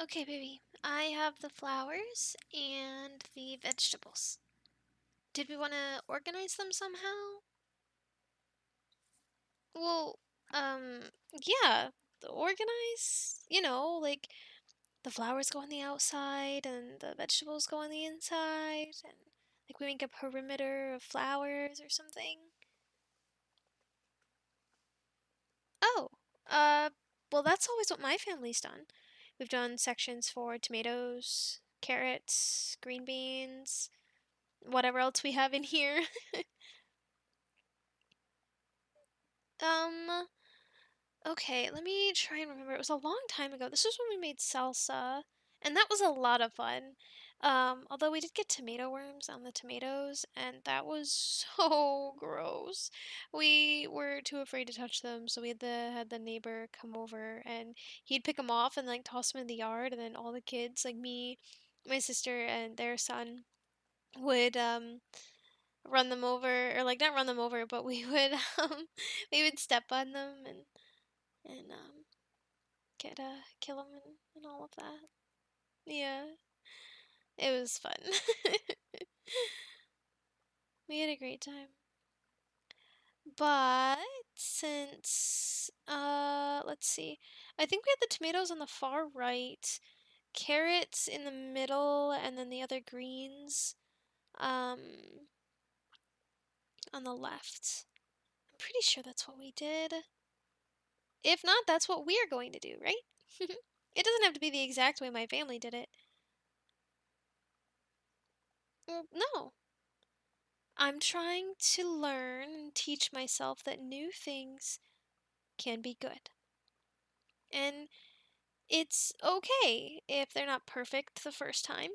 Okay, baby. I have the flowers and the vegetables. Did we want to organize them somehow? Well, yeah, organize, like the flowers go on the outside and the vegetables go on the inside, and like we make a perimeter of flowers or something. Oh, uh, well, that's always what my family's done. We've done sections for tomatoes, carrots, green beans, whatever else we have in here. Um, okay, let me try and remember. It was a long time ago. This was when we made salsa, and that was a lot of fun. Although we did get tomato worms on the tomatoes, and that was so gross. We were too afraid to touch them, so we had the neighbor come over, and he'd pick them off and like toss them in the yard, and then all the kids, like me, my sister, and their son, would run them over, or like not run them over, but we would we would step on them and get kill them and all of that. Yeah, it was fun. We had a great time. But since let's see. I think we had the tomatoes on the far right, carrots in the middle, and then the other greens um on the left. I'm pretty sure that's what we did. If not, that's what we are going to do, right? It doesn't have to be the exact way my family did it. Well, no. I'm trying to learn and teach myself that new things can be good. And it's okay if they're not perfect the first time.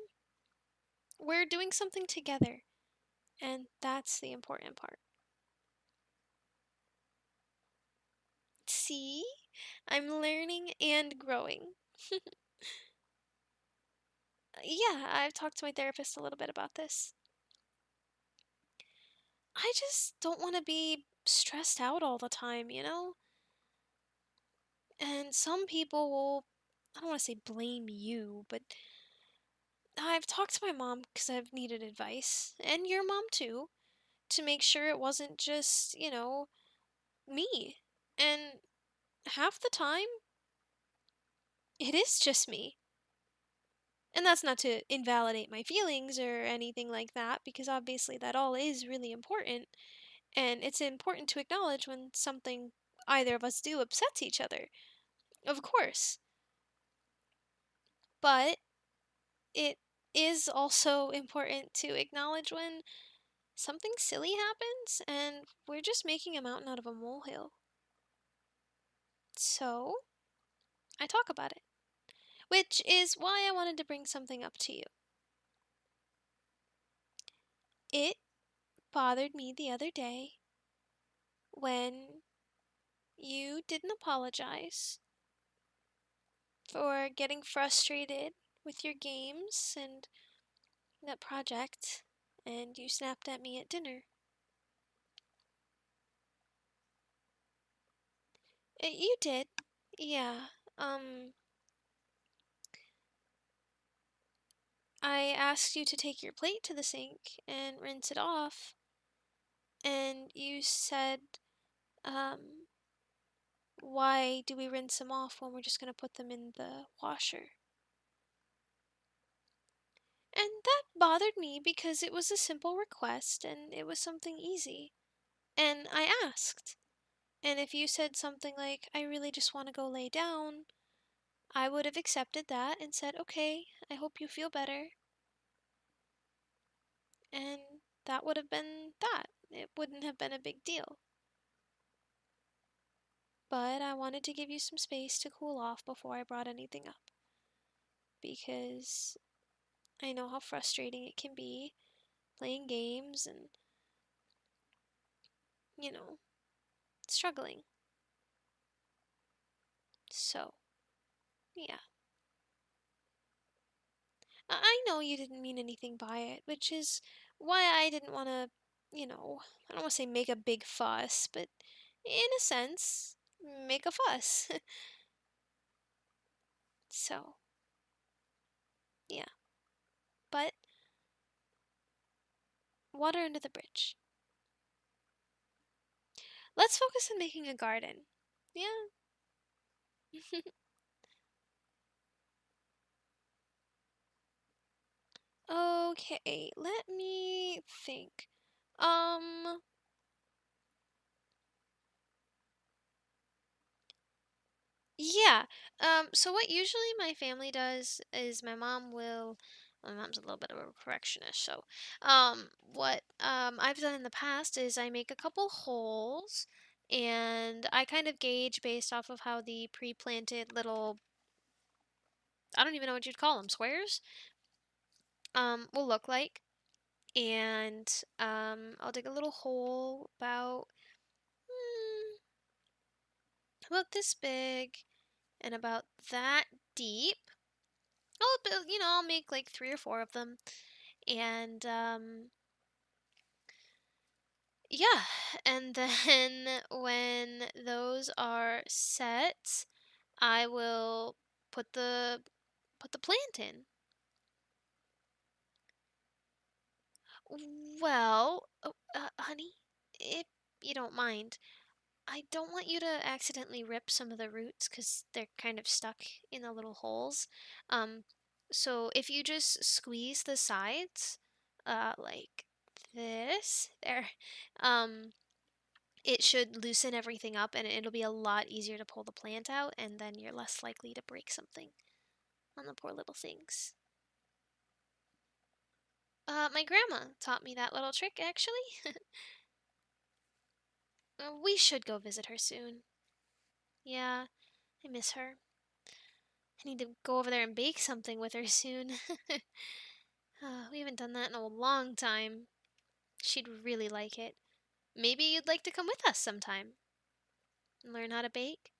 We're doing something together, and that's the important part. See? I'm learning and growing. Yeah, I've talked to my therapist a little bit about this. I just don't want to be stressed out all the time, you know? And some people will, I don't want to say blame you, but I've talked to my mom because I've needed advice, and your mom too, to make sure it wasn't just, me. And half the time, it is just me. And that's not to invalidate my feelings or anything like that, because obviously that all is really important. And it's important to acknowledge when something either of us do upsets each other, of course. But it is also important to acknowledge when something silly happens and we're just making a mountain out of a molehill. So, I talk about it, which is why I wanted to bring something up to you. It bothered me the other day when you didn't apologize for getting frustrated with your games and that project, and you snapped at me at dinner. You did. Yeah. I asked you to take your plate to the sink and rinse it off, and you said, um, why do we rinse them off when we're just gonna put them in the washer? And that bothered me because it was a simple request and it was something easy. And I asked. And if you said something like, I really just want to go lay down, I would have accepted that and said, okay, I hope you feel better. And that would have been that. It wouldn't have been a big deal. But I wanted to give you some space to cool off before I brought anything up. Because I know how frustrating it can be playing games and, you know, struggling. So, yeah. I know you didn't mean anything by it, which is why I didn't want to, I don't want to say make a big fuss, but in a sense, make a fuss. So, but water under the bridge. Let's focus on making a garden. Yeah. Okay, let me think. Um, yeah. So what usually my family does is my mom's a little bit of a perfectionist, so what I've done in the past is I make a couple holes and I kind of gauge based off of how the pre-planted little, I don't even know what you'd call them, squares, will look like. And I'll dig a little hole mm, about this big and about that deep. I'll make like 3 or 4 of them, and yeah, and then when those are set, I will put the plant in. Well, honey, if you don't mind, I don't want you to accidentally rip some of the roots because they're kind of stuck in the little holes. Um, so if you just squeeze the sides, like this, there, um, it should loosen everything up and it'll be a lot easier to pull the plant out, and then you're less likely to break something on the poor little things. My grandma taught me that little trick, actually. We should go visit her soon. Yeah, I miss her. I need to go over there and bake something with her soon. We haven't done that in a long time. She'd really like it. Maybe you'd like to come with us sometime and learn how to bake?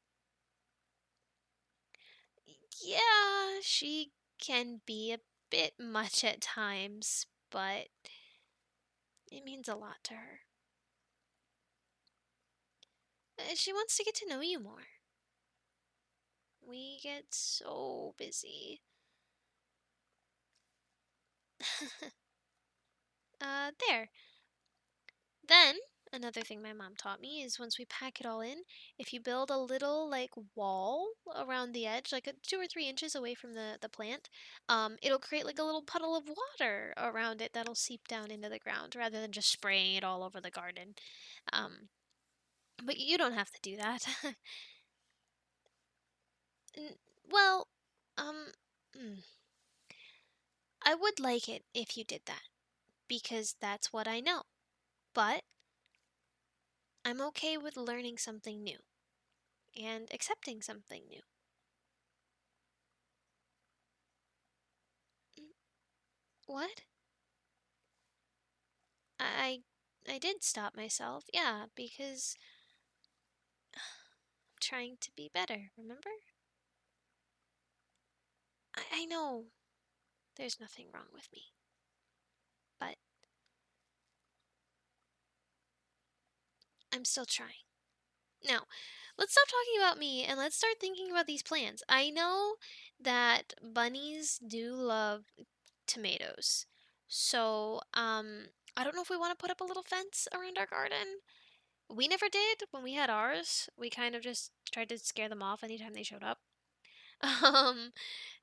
Yeah, she can be a bit much at times, but it means a lot to her. She wants to get to know you more. We get so busy. There. Then, another thing my mom taught me is once we pack it all in, if you build a little like wall around the edge, like 2 or 3 inches away from the plant, it'll create like a little puddle of water around it that'll seep down into the ground rather than just spraying it all over the garden. Um, but you don't have to do that. N- well, um, mm, I would like it if you did that because that's what I know. But I'm okay with learning something new and accepting something new. Mm, what? I I did stop myself, yeah, because I'm trying to be better, remember? I know there's nothing wrong with me, but I'm still trying. Now, let's stop talking about me and let's start thinking about these plants. I know that bunnies do love tomatoes. So, I don't know if we want to put up a little fence around our garden. We never did when we had ours. We kind of just tried to scare them off anytime they showed up. Um,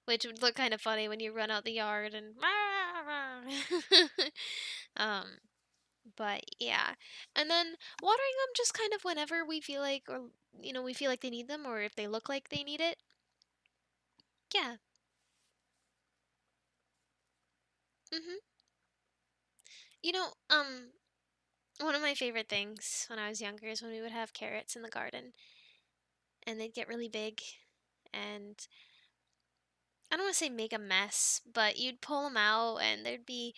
which would look kind of funny when you run out the yard and um, but yeah. And then watering them just kind of whenever we feel like, or we feel like they need them, or if they look like they need it. Yeah. Mhm. You know, one of my favorite things when I was younger is when we would have carrots in the garden and they'd get really big and I don't want to say make a mess, but you'd pull them out and there'd be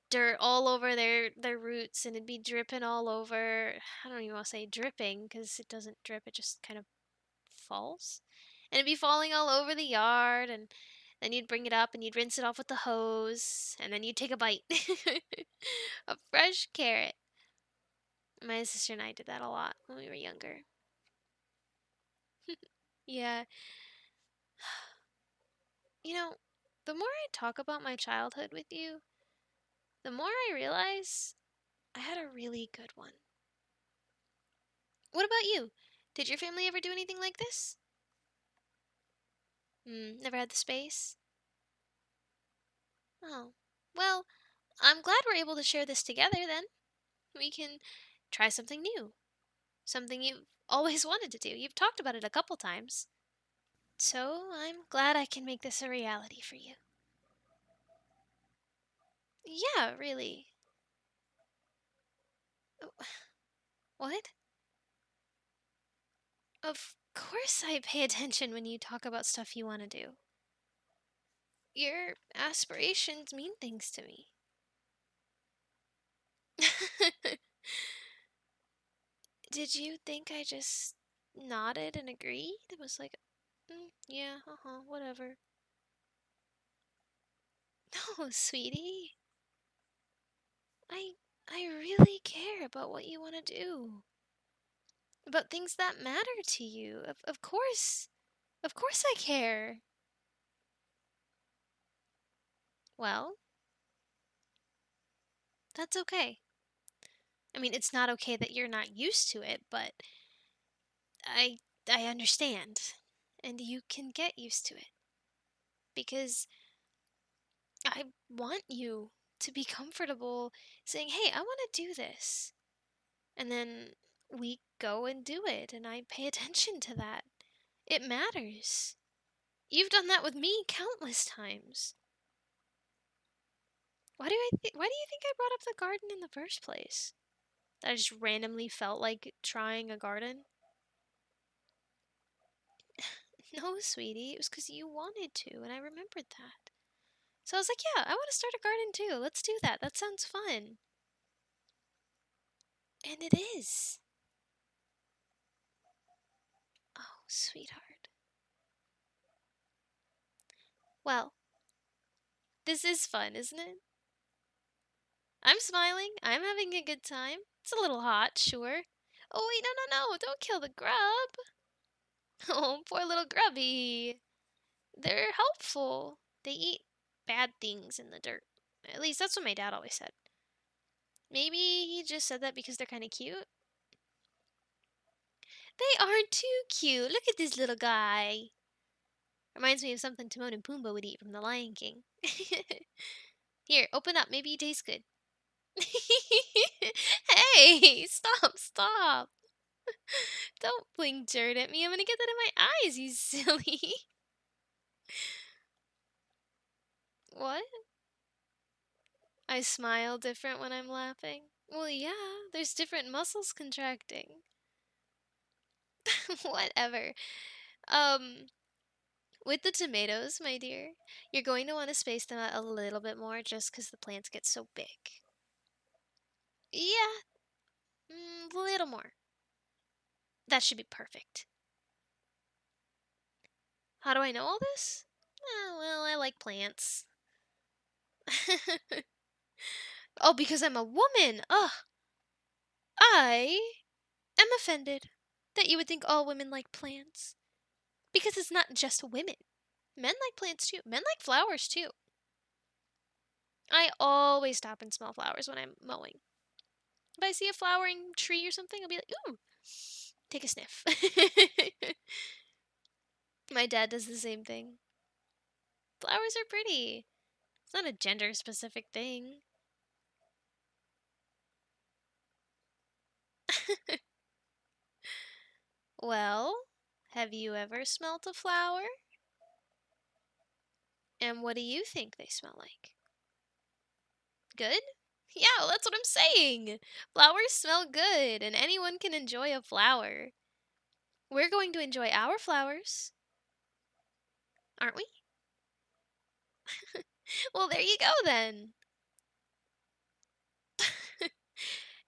dirt all over their roots and it'd be dripping all over. I don't even want to say dripping because it doesn't drip, it just kind of falls. And it'd be falling all over the yard and then you'd bring it up and you'd rinse it off with the hose and then you'd take a bite. A fresh carrot. My sister and I did that a lot when we were younger. Yeah. You know, The more I talk about my childhood with you, the more I realize I had a really good one. What about you? Did your family ever do anything like this? Never had the space? Oh. Well, I'm glad we're able to share this together then. We can try something new. Something you've always wanted to do. You've talked about it a couple times. So I'm glad I can make this a reality for you. Yeah, really. Oh, what? Of course I pay attention when you talk about stuff you want to do. Your aspirations mean things to me. Did you think I just nodded and agreed? It was like, yeah, whatever. No, sweetie. I I really care about what you want to do. About things that matter to you. Of course. Of course I care. Well, that's okay. I mean, it's not okay that you're not used to it, but I I understand. And you can get used to it because I want you to be comfortable saying, "Hey, I want to do this." And then we go and do it, and I pay attention to that. It matters. You've done that with me countless times. Why do you think I brought up the garden in the first place? I just randomly felt like trying a garden? No, sweetie, it was because you wanted to, and I remembered that. So I was like, yeah, I want to start a garden too. Let's do that. That sounds fun. And it is. Oh, sweetheart. Well, this is fun, isn't it? I'm smiling. I'm having a good time. It's a little hot, sure. Oh, wait, no. Don't kill the grub. Oh, poor little grubby. They're helpful. They eat bad things in the dirt. At least that's what my dad always said. Maybe he just said that because they're kind of cute. They are too cute. Look at this little guy. Reminds me of something Timon and Pumbaa would eat from The Lion King. Here, open up. Maybe he tastes good. Hey, stop. Don't blink dirt at me. I'm gonna get that in my eyes, you silly. What? I smile different when I'm laughing. Well, yeah, there's different muscles contracting. Whatever. Um, with the tomatoes, my dear, you're going to want to space them out a little bit more just because the plants get so big. Yeah, a little more. That should be perfect. How do I know all this? Well, I like plants. Oh, because I'm a woman. Ugh. I am offended that you would think all women like plants. Because it's not just women. Men like plants too. Men like flowers too. I always stop and smell flowers when I'm mowing. If I see a flowering tree or something, I'll be like, ooh, take a sniff. My dad does the same thing. Flowers are pretty. It's not a gender specific thing. Well, have you ever smelt a flower? And what do you think they smell like? Good? Yeah, well, that's what I'm saying. Flowers smell good, and anyone can enjoy a flower. We're going to enjoy our flowers, aren't we? Well, there you go then.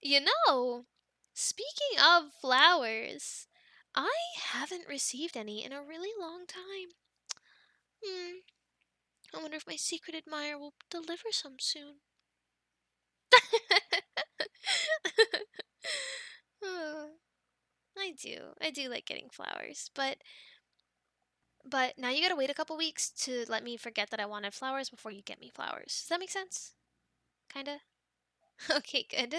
You know, speaking of flowers, I haven't received any in a really long time. Hmm, I wonder if my secret admirer will deliver some soon. Oh, I do. I do like getting flowers, but But now you gotta wait a couple weeks to let me forget that I wanted flowers before you get me flowers. Does that make sense? Kinda? Okay, good.